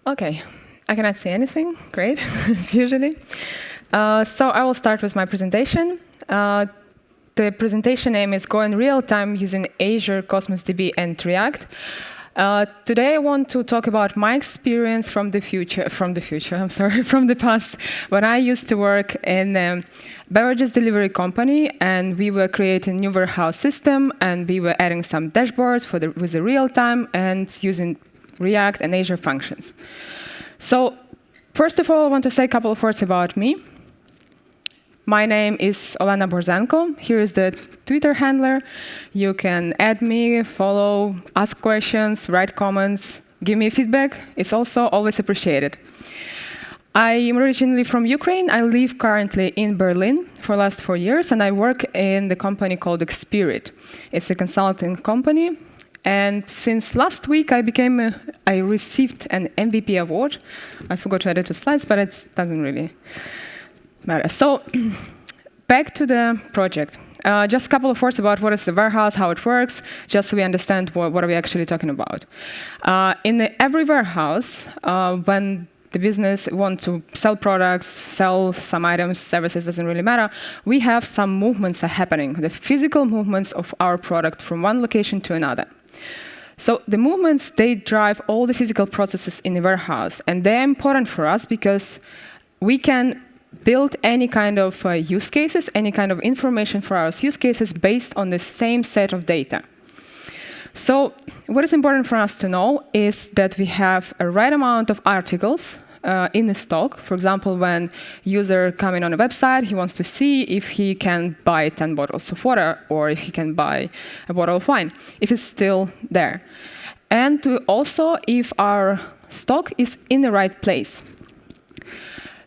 OK, I cannot say anything. Great, as usually. So I will start with my presentation. The presentation name is Go in Real Time using Azure CosmosDB and React. Today I want to talk about my experience from the past, when I used to work in a beverages delivery company, and we were creating a new warehouse system, and we were adding some dashboards with the real time and using React and Azure Functions. So first of all, I want to say a couple of words about me. My name is Olena Borzenko. Here is the Twitter handler. You can add me, follow, ask questions, write comments, give me feedback. It's also always appreciated. I am originally from Ukraine. I live currently in Berlin for the last 4 years, and I work in the company called Spirit. It's a consulting company. And since last week, I received an MVP award. I forgot to add it to slides, but it doesn't really matter. So back to the project. Just a couple of words about what is the warehouse, how it works, just so we understand what are we actually talking about. In every warehouse, when the business wants to sell products, sell some items, services, doesn't really matter, we have some movements are happening, the physical movements of our product from one location to another. So the movements, they drive all the physical processes in the warehouse, and they're important for us because we can build any kind of use cases, any kind of information for our use cases based on the same set of data. So what is important for us to know is that we have a right amount of articles in the stock. For example, when user coming on a website, he wants to see if he can buy 10 bottles of water or if he can buy a bottle of wine, if it's still there. And also if our stock is in the right place.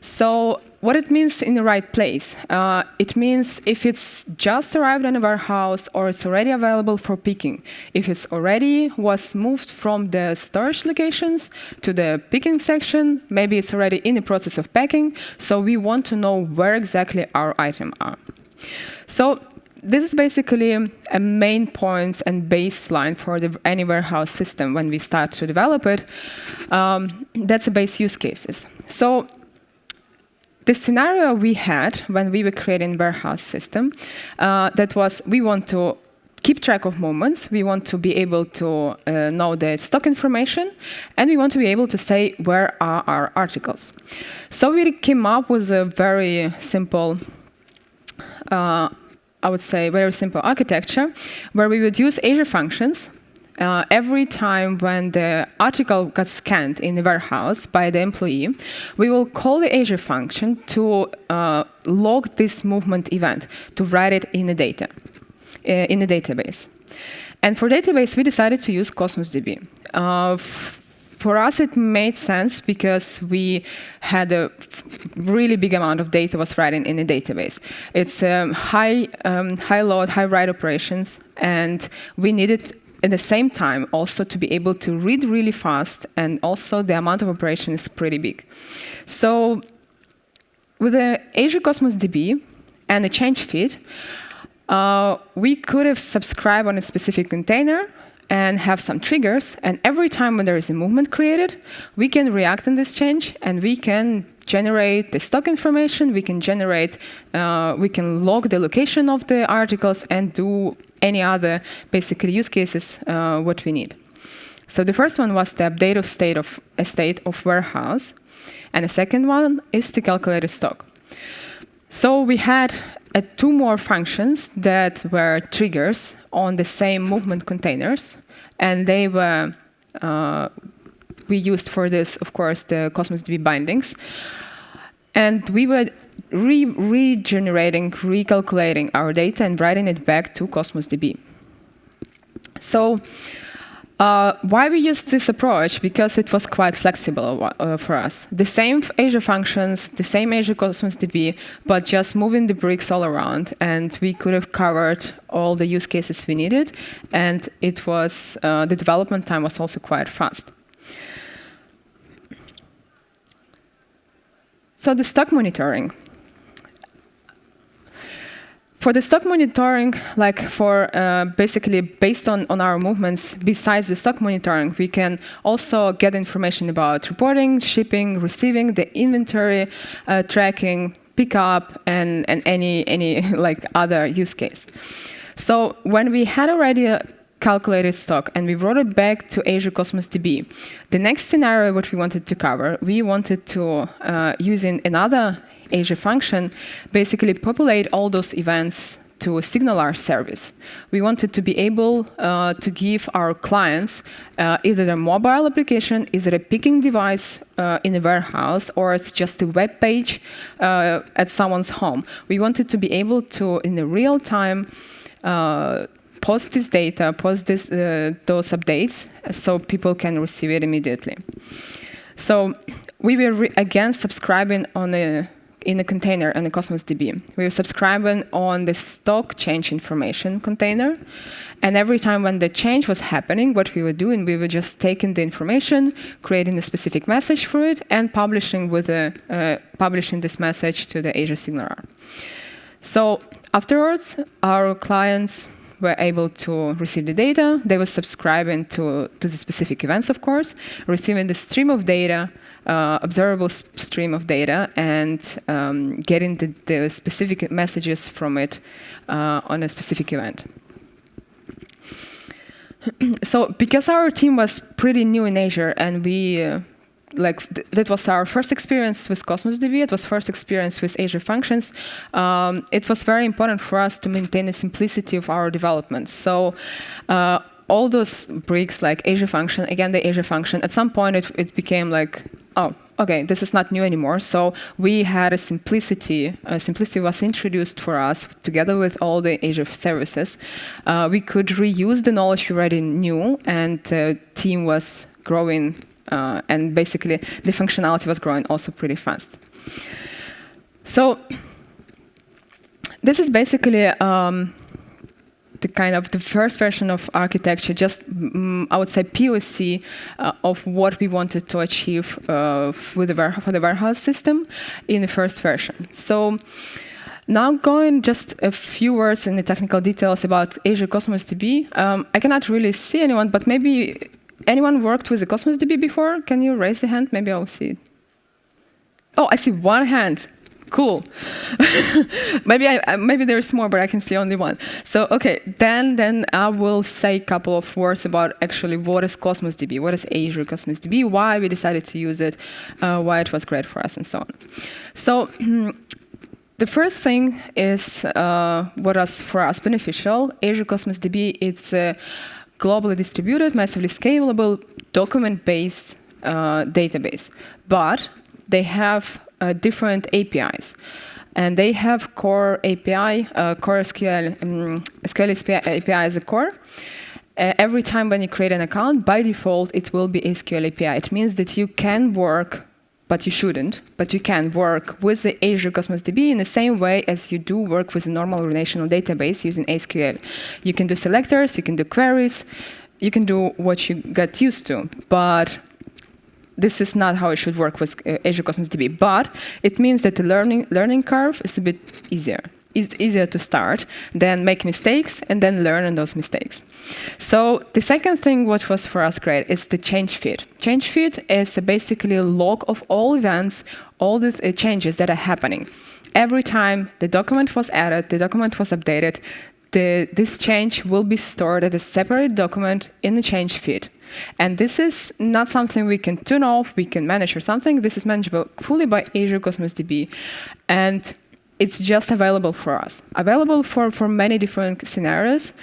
So what it means in the right place? It means if it's just arrived in a warehouse or it's already available for picking. If it's already was moved from the storage locations to the picking section, maybe it's already in the process of packing. So we want to know where exactly our items are. So this is basically a main point and baseline for any warehouse system when we start to develop it. That's the base use cases. So the scenario we had when we were creating warehouse system, that was we want to keep track of movements, we want to be able to know the stock information, and we want to be able to say where are our articles. So we came up with a very simple, I would say, very simple architecture, where we would use Azure Functions. Every time when the article got scanned in the warehouse by the employee, we will call the Azure function to log this movement event, to write it in the data, in the database. And for database, we decided to use Cosmos DB. For us, it made sense because we had a really big amount of data was writing in the database. It's high load, high write operations, and we needed at the same time also to be able to read really fast, and also the amount of operation is pretty big. So with the Azure Cosmos DB and the change feed, we could have subscribed on a specific container and have some triggers, and every time when there is a movement created, we can react on this change, and we can generate the stock information, we can log the location of the articles and do any other basically use cases what we need. So the first one was the update of state of warehouse, and the second one is to calculate the stock. So we had 2 more functions that were triggers on the same movement containers, and they were we used for this, of course, the Cosmos DB bindings, and we were regenerating, recalculating our data and writing it back to Cosmos DB. So why we used this approach? Because it was quite flexible for us. The same Azure Functions, the same Azure Cosmos DB, but just moving the bricks all around, and we could have covered all the use cases we needed, and it was the development time was also quite fast. So the stock monitoring. For the stock monitoring, like for basically based on our movements, besides the stock monitoring, we can also get information about reporting, shipping, receiving, the inventory, tracking, pickup, and any like other use case. So when we had already calculated stock and we brought it back to Azure Cosmos DB, the next scenario what we wanted to cover, we wanted to using another Azure function, basically populate all those events to a SignalR service. We wanted to be able to give our clients either a mobile application, either a picking device in a warehouse, or it's just a web page at someone's home. We wanted to be able to, in the real time, post this data, post those updates, so people can receive it immediately. So we were again subscribing in a container on the Cosmos DB. We were subscribing on the stock change information container. And every time when the change was happening, what we were doing, we were just taking the information, creating a specific message for it, and publishing this message to the Azure SignalR. So afterwards, our clients were able to receive the data. They were subscribing to the specific events, of course, receiving the stream of data, observable stream of data, and getting the specific messages from it on a specific event. So because our team was pretty new in Azure, and that was our first experience with Cosmos DB, it was first experience with Azure Functions, it was very important for us to maintain the simplicity of our development. So all those bricks like Azure Function, again the Azure Function, at some point it became like, oh, okay, this is not new anymore. So we had a simplicity. Simplicity was introduced for us together with all the Azure services. We could reuse the knowledge we already knew, and the team was growing, and basically the functionality was growing also pretty fast. So this is basically the first version of architecture, just I would say POC of what we wanted to achieve for the warehouse system in the first version. So now going just a few words in the technical details about Azure Cosmos DB. I cannot really see anyone, but maybe anyone worked with the Cosmos DB before? Can you raise the hand? Maybe I'll see it. Oh, I see one hand. Cool. Maybe there's more, but I can see only one. So okay, then I will say a couple of words about actually what is Cosmos DB, what is Azure Cosmos DB, why we decided to use it, why it was great for us, and so on. So the first thing is what was for us beneficial. Azure Cosmos DB, it's a globally distributed, massively scalable, document-based database, but they have different APIs, and they have core API, core SQL, SQL API as a core. Every time when you create an account, by default, it will be SQL API. It means that you can work, but you shouldn't, but you can work with the Azure Cosmos DB in the same way as you do work with a normal relational database using SQL. You can do selectors, you can do queries, you can do what you got used to, but this is not how it should work with Azure Cosmos DB, but it means that the learning curve is a bit easier. It's easier to start, then make mistakes, and then learn on those mistakes. So the second thing what was for us great is the change feed. Change feed is basically a log of all events, all the changes that are happening. Every time the document was added, the document was updated, this change will be stored as a separate document in the change feed. And this is not something we can turn off, we can manage or something. This is manageable fully by Azure Cosmos DB. And it's just available for us. Available for many different scenarios.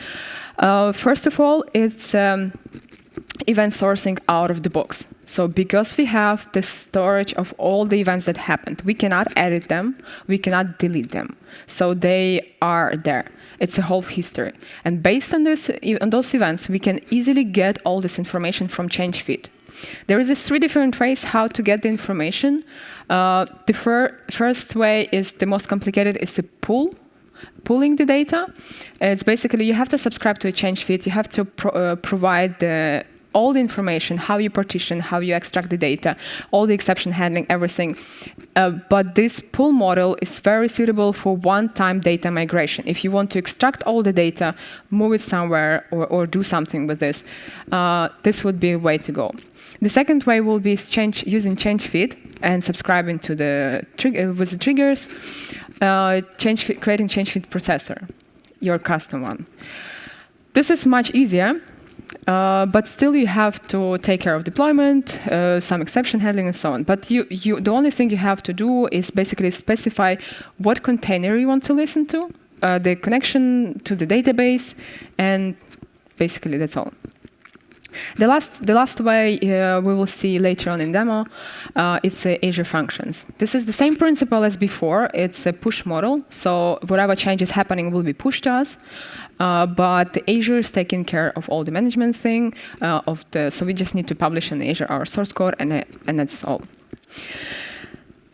First of all, it's event sourcing out of the box. So because we have the storage of all the events that happened, we cannot edit them, we cannot delete them. So they are there. It's a whole history. And based on those events, we can easily get all this information from change feed. There is 3 different ways how to get the information. The first way is the most complicated, is the pulling the data. It's basically you have to subscribe to a change feed. You have to provide the all the information, how you partition, how you extract the data, all the exception handling, everything. But this pool model is very suitable for one-time data migration. If you want to extract all the data, move it somewhere, or do something with this, this would be a way to go. The second way will be using change feed and subscribing to the with the triggers, creating change feed processor, your custom one. This is much easier. But still, you have to take care of deployment, some exception handling, and so on. But the only thing you have to do is basically specify what container you want to listen to, the connection to the database, and basically that's all. The last way we will see later on in demo, it's Azure Functions. This is the same principle as before. It's a push model, so whatever change is happening will be pushed to us. But the Azure is taking care of all the management thing so we just need to publish in Azure our source code, and that's all.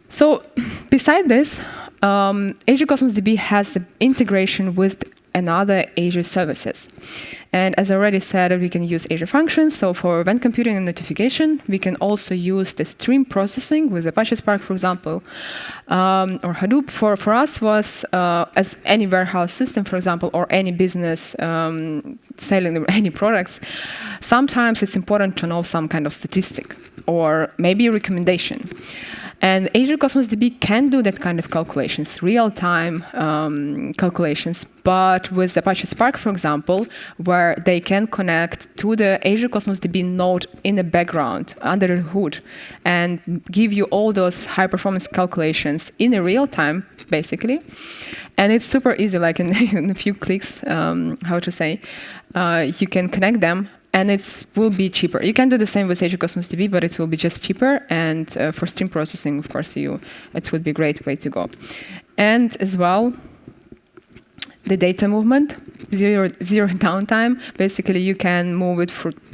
So beside this, Azure Cosmos DB has an integration with another Azure services. And as I already said, we can use Azure Functions. So for event computing and notification, we can also use the stream processing with Apache Spark, for example, or Hadoop. For us was as any warehouse system, for example, or any business selling any products, sometimes it's important to know some kind of statistic or maybe a recommendation. And Azure Cosmos DB can do that kind of calculations, real-time calculations, but with Apache Spark, for example, where they can connect to the Azure Cosmos DB node in the background, under the hood, and give you all those high-performance calculations in a real-time, basically. And it's super easy, like in a few clicks, you can connect them. And it will be cheaper. You can do the same with Azure Cosmos DB, but it will be just cheaper. And for stream processing, of course, it would be a great way to go. And as well, the data movement, zero downtime. Basically, you can move it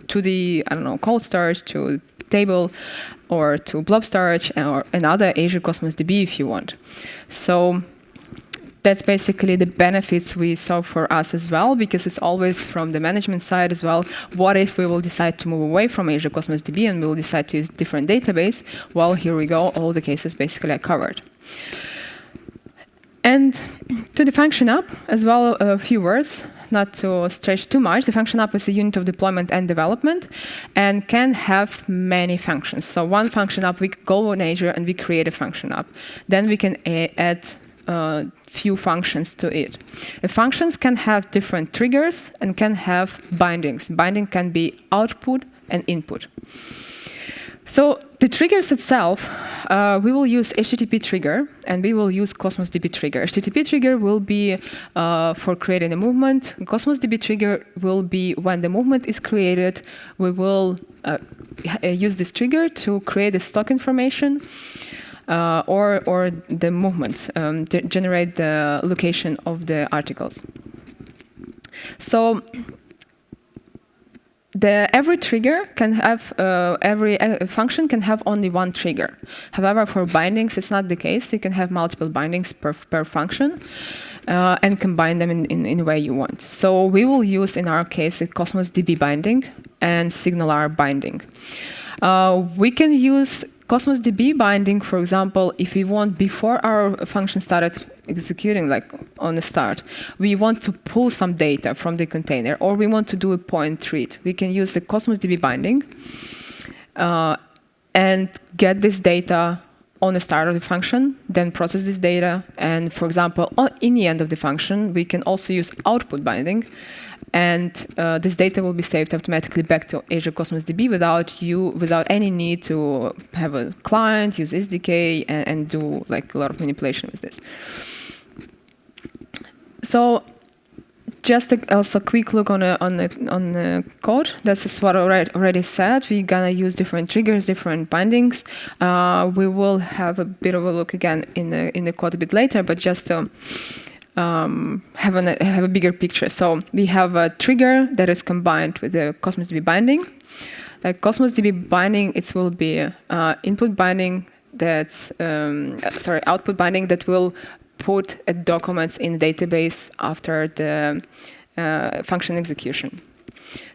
to the cold storage, to table, or to blob storage, or another Azure Cosmos DB if you want. So that's basically the benefits we saw for us as well, because it's always from the management side as well. What if we will decide to move away from Azure Cosmos DB and we will decide to use different database? Well, here we go. All the cases basically are covered. And to the function app as well, a few words, not to stretch too much. The function app is a unit of deployment and development and can have many functions. So one function app, we go on Azure and we create a function app. Then we can add few functions to it. The functions can have different triggers and can have bindings. Binding can be output and input. So the triggers itself, we will use HTTP trigger and we will use Cosmos DB trigger. HTTP trigger will be for creating a movement. Cosmos DB trigger will be when the movement is created, we will use this trigger to create the stock information. Or the movements, generate the location of the articles. So every trigger can have, every function can have only one trigger. However, for bindings, it's not the case. You can have multiple bindings per function and combine them in the way you want. So we will use, in our case, a Cosmos DB binding and SignalR binding. We can use Cosmos DB binding, for example, if we want, before our function started executing, like on the start, we want to pull some data from the container, or we want to do a point read. We can use the Cosmos DB binding and get this data on the start of the function, then process this data, and for example, in the end of the function, we can also use output binding, and this data will be saved automatically back to Azure Cosmos DB without any need to have a client, use SDK, and do like a lot of manipulation with this. So just also a quick look on the code. This is what I already said. We're gonna use different triggers, different bindings. We will have a bit of a look again in the code a bit later, but just to have a bigger picture. So we have a trigger that is combined with the Cosmos DB binding. Like Cosmos DB binding, it will be input binding that's output binding that will put documents in the database after the function execution.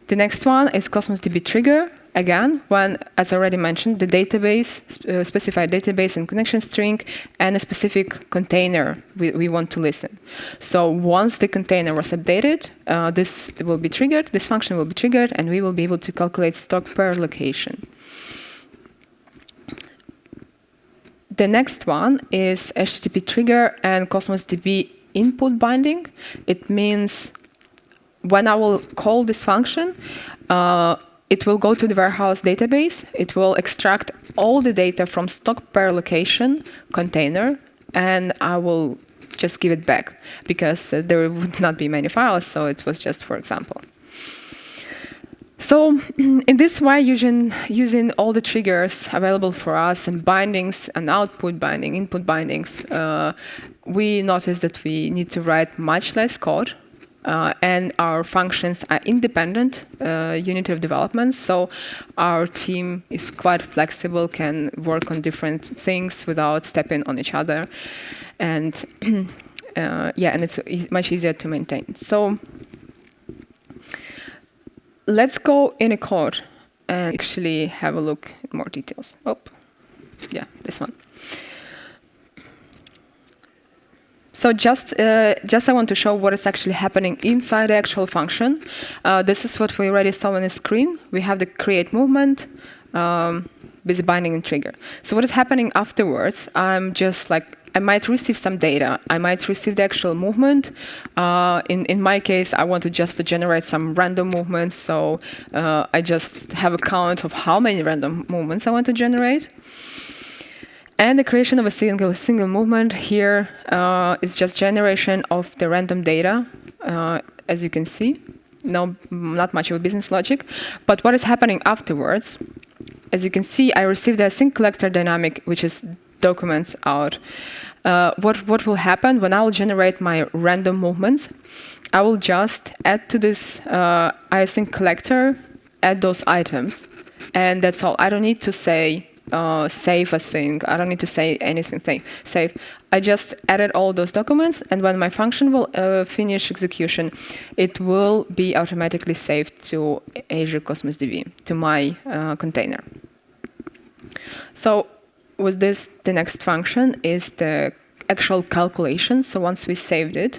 The next one is Cosmos DB trigger. Again, when, as I already mentioned, the database, specified database and connection string, and a specific container we want to listen. So once the container was updated, this will be triggered, this function will be triggered, and we will be able to calculate stock per location. The next one is HTTP trigger and Cosmos DB input binding. It means when I will call this function, it will go to the warehouse database. It will extract all the data from stock per location container, and I will just give it back because there would not be many files, so it was just for example. So in this way, using all the triggers available for us and bindings and output binding, input bindings, we noticed that we need to write much less code. And our functions are independent unit of development, so our team is quite flexible, can work on different things without stepping on each other, and yeah, and it's much easier to maintain. So let's go in a code and actually have a look at more details. Oh, yeah, this one. So just I want to show what is actually happening inside the actual function. This is what we already saw on the screen. We have the create movement with the binding and trigger. So what is happening afterwards? I'm just like, I might receive some data. I might receive the actual movement. In my case, I wanted just to generate some random movements. So I just have a count of how many random movements I want to generate. And the creation of a single movement here is just generation of the random data, as you can see. No, not much of a business logic. But what is happening afterwards, as you can see, I received a async collector dynamic, which is documents out. What will happen when I will generate my random movements? I will just add to this async collector, add those items, and that's all. I don't need to say save async. I don't need to say anything. Save. I just added all those documents, and when my function will finish execution, it will be automatically saved to Azure Cosmos DB, to my container. So with this, the next function is the actual calculation. So once we saved it,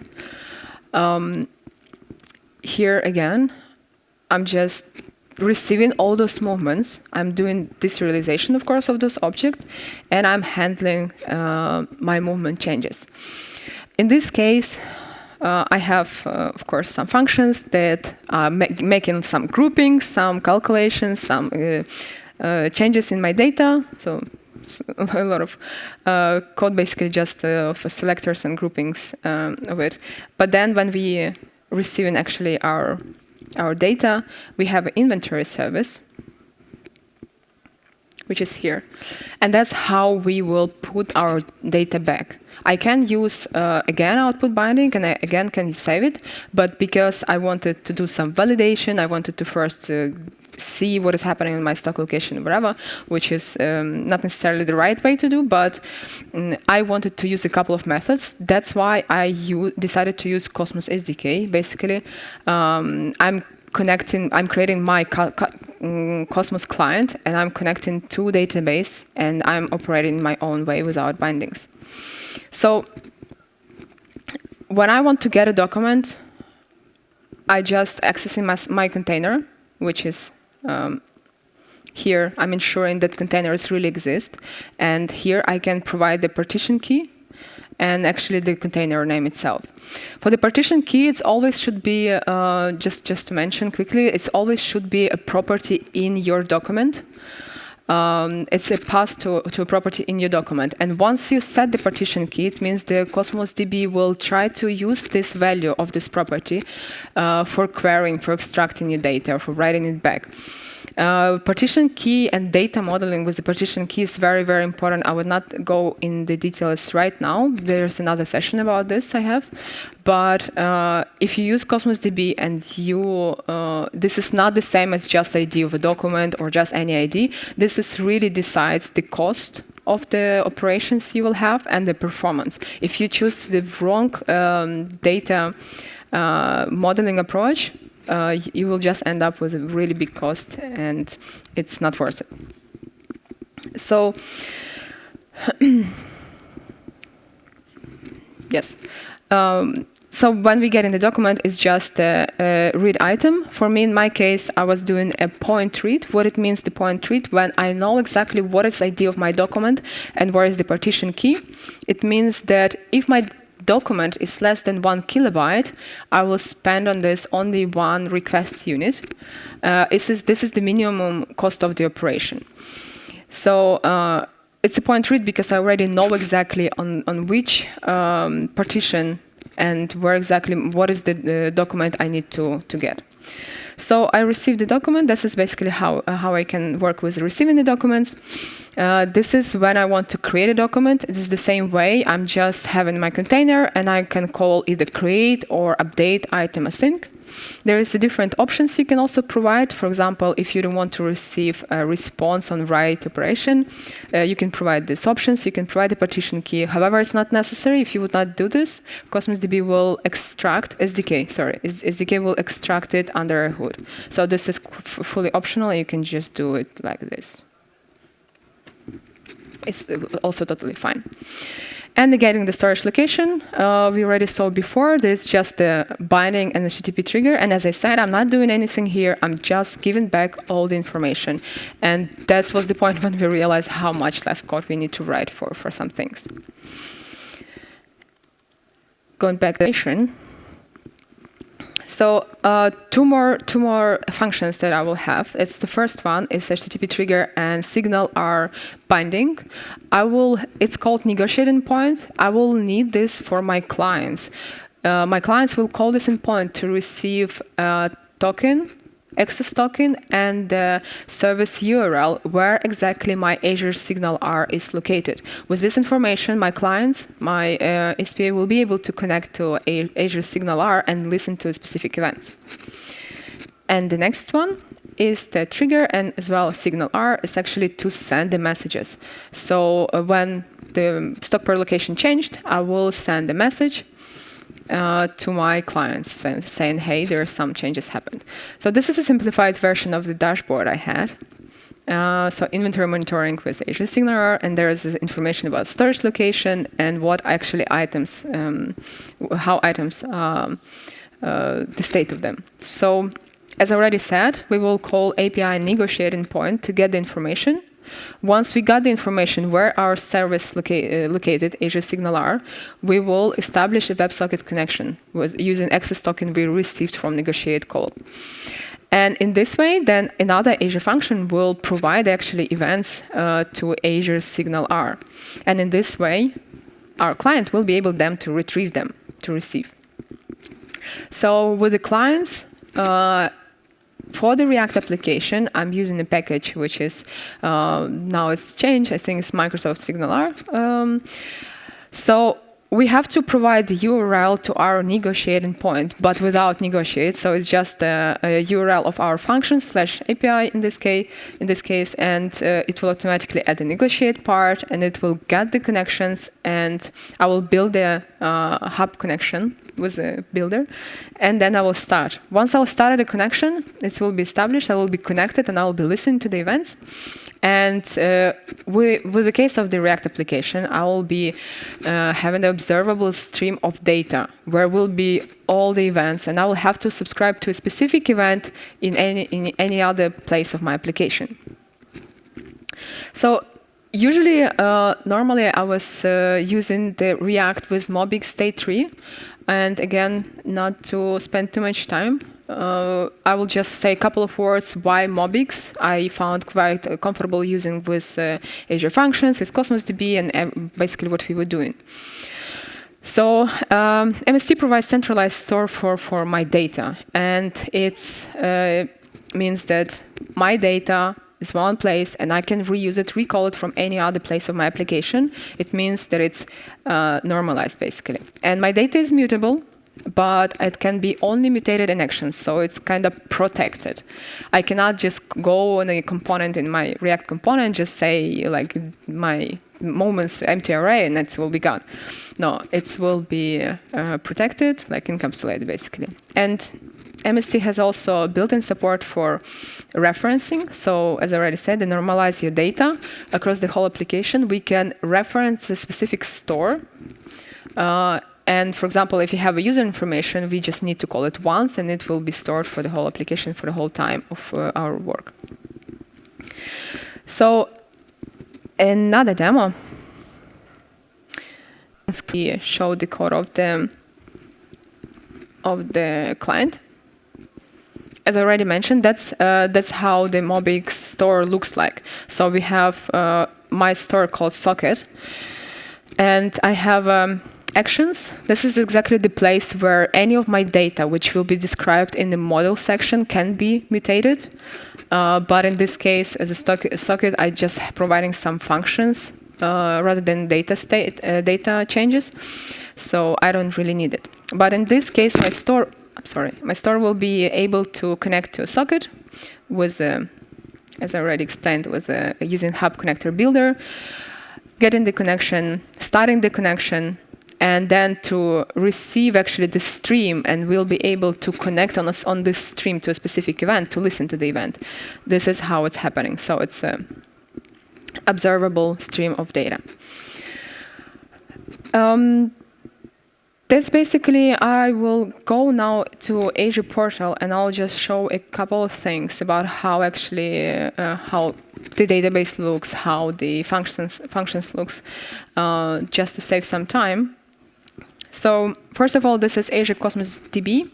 here again, I'm just receiving all those movements. I'm doing deserialization, of course, of those objects, and I'm handling my movement changes. In this case, I have, of course, some functions that are making some groupings, some calculations, some changes in my data. So a lot of code, basically just for selectors and groupings of it. But then when we receive actually our data, we have an inventory service, which is here. And that's how we will put our data back. I can use, again, output binding, and I, again, can save it. But because I wanted to do some validation, I wanted to first see what is happening in my stock location, whatever, which is not necessarily the right way to do, but I wanted to use a couple of methods. That's why I decided to use Cosmos SDK. Basically, I'm creating my Cosmos client, and I'm connecting to database, and I'm operating my own way without bindings. So when I want to get a document, I just accessing my container, which is here. I'm ensuring that containers really exist. And here I can provide the partition key and actually the container name itself. For the partition key, it always should be, just to mention quickly, it always should be a property in your document. It's a path to a property in your document. And once you set the partition key, it means the Cosmos DB will try to use this value of this property for querying, for extracting your data, or for writing it back. Partition key and data modeling with the partition key is very, very important. I would not go in the details right now. There's another session about this I have. But if you use Cosmos DB and this is not the same as just ID of a document or just any ID. This is really decides the cost of the operations you will have and the performance. If you choose the wrong data modeling approach, you will just end up with a really big cost, and it's not worth it. So, yes. So when we get in the document, it's just a read item. For me, in my case, I was doing a point read. What it means, the point read, when I know exactly what is the ID of my document and where is the partition key, it means that if my document is less than 1 kilobyte, I will spend on this only 1 request unit. This is the minimum cost of the operation. So it's a point read because I already know exactly on which partition and what is the document I need to get. So I received the document. This is basically how I can work with receiving the documents. This is when I want to create a document. It is the same way. I'm just having my container, and I can call either create or update item async. There is different options you can also provide. For example, if you don't want to receive a response on write operation, you can provide these options. You can provide the partition key. However, it's not necessary. If you would not do this, Cosmos DB will extract SDK will extract it under a hood. So this is fully optional. You can just do it like this. It's also totally fine. And getting the storage location, we already saw before. There's just the binding and the HTTP trigger. And as I said, I'm not doing anything here. I'm just giving back all the information. And that was the point when we realized how much less code we need to write for some things. Going back to the nation. So two more functions that I will have. It's the first one is HTTP trigger and SignalR binding. It's called negotiate endpoint. I will need this for my clients. My clients will call this endpoint to receive a token, access token, and the service URL where exactly my Azure SignalR is located. With this information, my clients, my SPA will be able to connect to Azure SignalR and listen to specific events. And the next one is the trigger, and as well as SignalR is actually to send the messages. So when the stock per location changed, I will send a message to my clients saying, hey, there are some changes happened. So this is a simplified version of the dashboard I had. So inventory monitoring with Azure SignalR, and there is this information about storage location and what actually items, how items, the state of them. So as I already said, we will call API negotiate endpoint to get the information. Once we got the information where our service located, Azure SignalR, we will establish a WebSocket connection using access token we received from negotiate call. And in this way, then another Azure function will provide actually events to Azure SignalR. And in this way, our client will be able then to retrieve them, to receive. So with the clients, for the React application, I'm using a package which is, now it's changed, I think it's Microsoft SignalR. So we have to provide the URL to our negotiate endpoint, but without negotiate. So it's just a URL of our function /API in this case, and it will automatically add the negotiate part, and it will get the connections, and I will build a hub connection with the builder, and then I will start. Once I'll start a connection, it will be established, I will be connected, and I will be listening to the events. And with the case of the React application, I will be having the observable stream of data where will be all the events, and I will have to subscribe to a specific event in any other place of my application. So usually, normally I was using the React with Mobix state tree. And again, not to spend too much time, I will just say a couple of words why Mobix I found quite comfortable using with Azure Functions, with Cosmos DB, and basically what we were doing. So MST provides centralized store for my data, and it means that my data is one place, and I can reuse it, recall it from any other place of my application. It means that it's normalized, basically. And my data is mutable, but it can be only mutated in actions, so it's kind of protected. I cannot just go on a component in my React component, just say, like, my moments empty array, and it will be gone. No, it will be protected, like encapsulated, basically. And MST has also built-in support for referencing. So as I already said, to normalize your data across the whole application, we can reference a specific store. And for example, if you have a user information, we just need to call it once, and it will be stored for the whole application for the whole time of our work. So another demo. We show the code of the client. As I already mentioned, that's how the Mobix store looks like. So we have my store called socket, and I have actions. This is exactly the place where any of my data, which will be described in the model section, can be mutated. But in this case, as a socket, I just providing some functions rather than data changes. So I don't really need it. But in this case, my store will be able to connect to a socket with, as I already explained, with using Hub Connector Builder, getting the connection, starting the connection, and then to receive actually the stream, and we'll be able to connect on this stream to a specific event, to listen to the event. This is how it's happening. So it's an observable stream of data. That's basically, I will go now to Azure portal, and I'll just show a couple of things about how actually, how the database looks, how the functions looks, just to save some time. So first of all, this is Azure Cosmos DB,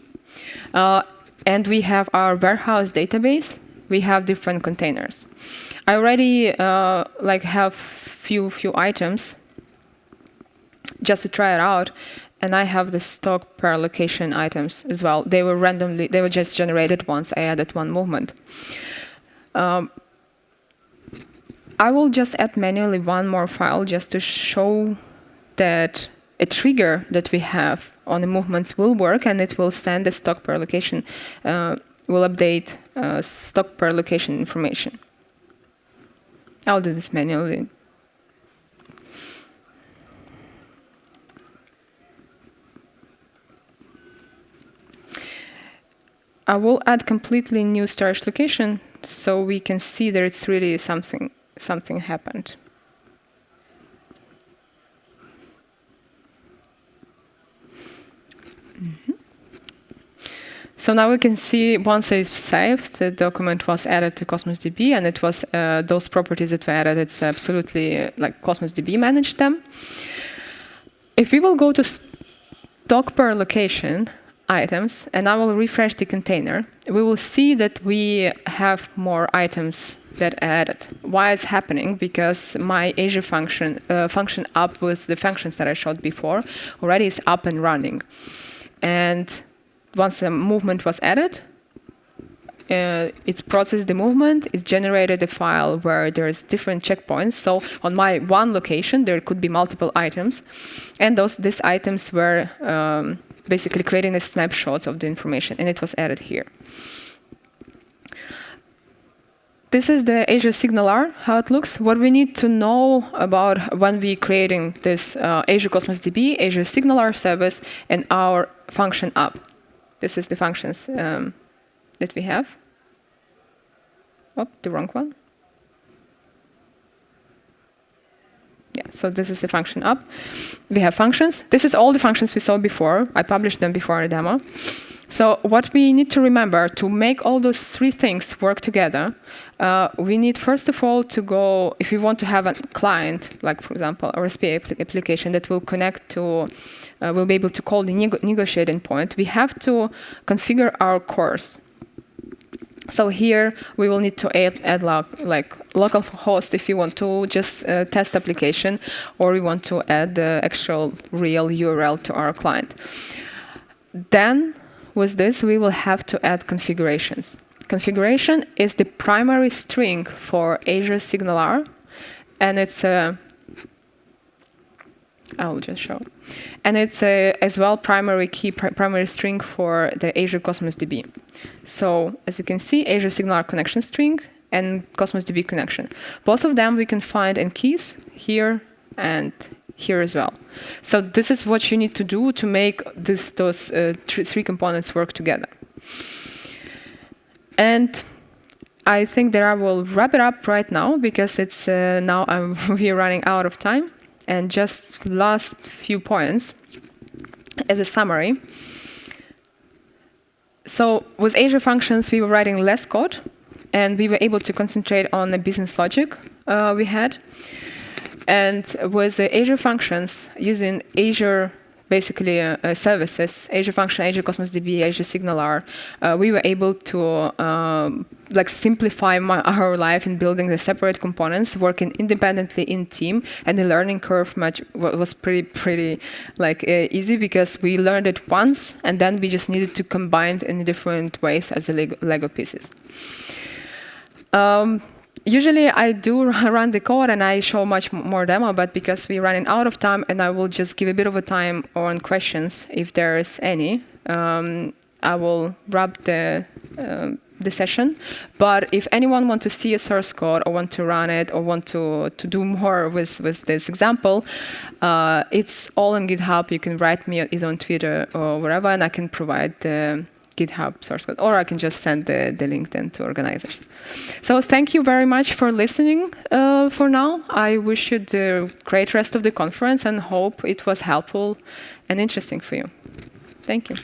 and we have our warehouse database. We have different containers. I already have few items just to try it out, and I have the stock per location items as well. They were just generated once I added one movement. I will just add manually one more file just to show that a trigger that we have on the movements will work, and it will send the stock per location, will update stock per location information. I'll do this manually. I will add completely new storage location so we can see that it's really something happened. So now we can see once it's saved, the document was added to Cosmos DB, and it was those properties that were added. It's absolutely like Cosmos DB managed them. If we will go to stock per location items, and I will refresh the container, we will see that we have more items that are added. Why it's happening? Because my Azure function up with the functions that I showed before already is up and running. And once a movement was added, it's processed the movement, it's generated a file where there's different checkpoints. So on my one location, there could be multiple items. And these items were basically creating a snapshot of the information, and it was added here. This is the Azure SignalR, how it looks. What we need to know about when we're creating this Azure Cosmos DB, Azure SignalR service, and our function app. This is the functions that we have. Oh, the wrong one. Yeah, so this is the function app. We have functions. This is all the functions we saw before. I published them before a demo. So what we need to remember, to make all those three things work together, we need first of all to go, if we want to have a client, like for example, a REST application that will connect to, will be able to call the negotiating point, we have to configure our cores. So here we will need to add like local host if you want to just test application, or we want to add the actual real URL to our client. Then with this, we will have to add configurations. Configuration is the primary string for Azure SignalR, and it's a, I'll just show. And it's as well primary key, primary string for the Azure Cosmos DB. So as you can see, Azure SignalR connection string and Cosmos DB connection. Both of them we can find in keys here and here as well. So this is what you need to do to make those three components work together. And I think that I will wrap it up right now because it's now we're running out of time. And just last few points as a summary. So with Azure Functions, we were writing less code, and we were able to concentrate on the business logic we had. And with Azure Functions, using Azure basically services, Azure Function, Azure Cosmos DB, Azure SignalR, we were able to like simplify our life in building the separate components, working independently in team, and the learning curve was pretty like easy because we learned it once, and then we just needed to combine it in different ways as a Lego pieces. Usually I do run the code and I show much more demo, but because we're running out of time and I will just give a bit of a time on questions if there's any, I will wrap the session. But if anyone wants to see a source code or want to run it or want to do more with this example, it's all on GitHub. You can write me either on Twitter or wherever, and I can provide the GitHub source code, or I can just send the link then to organizers. So thank you very much for listening for now. I wish you the great rest of the conference and hope it was helpful and interesting for you. Thank you.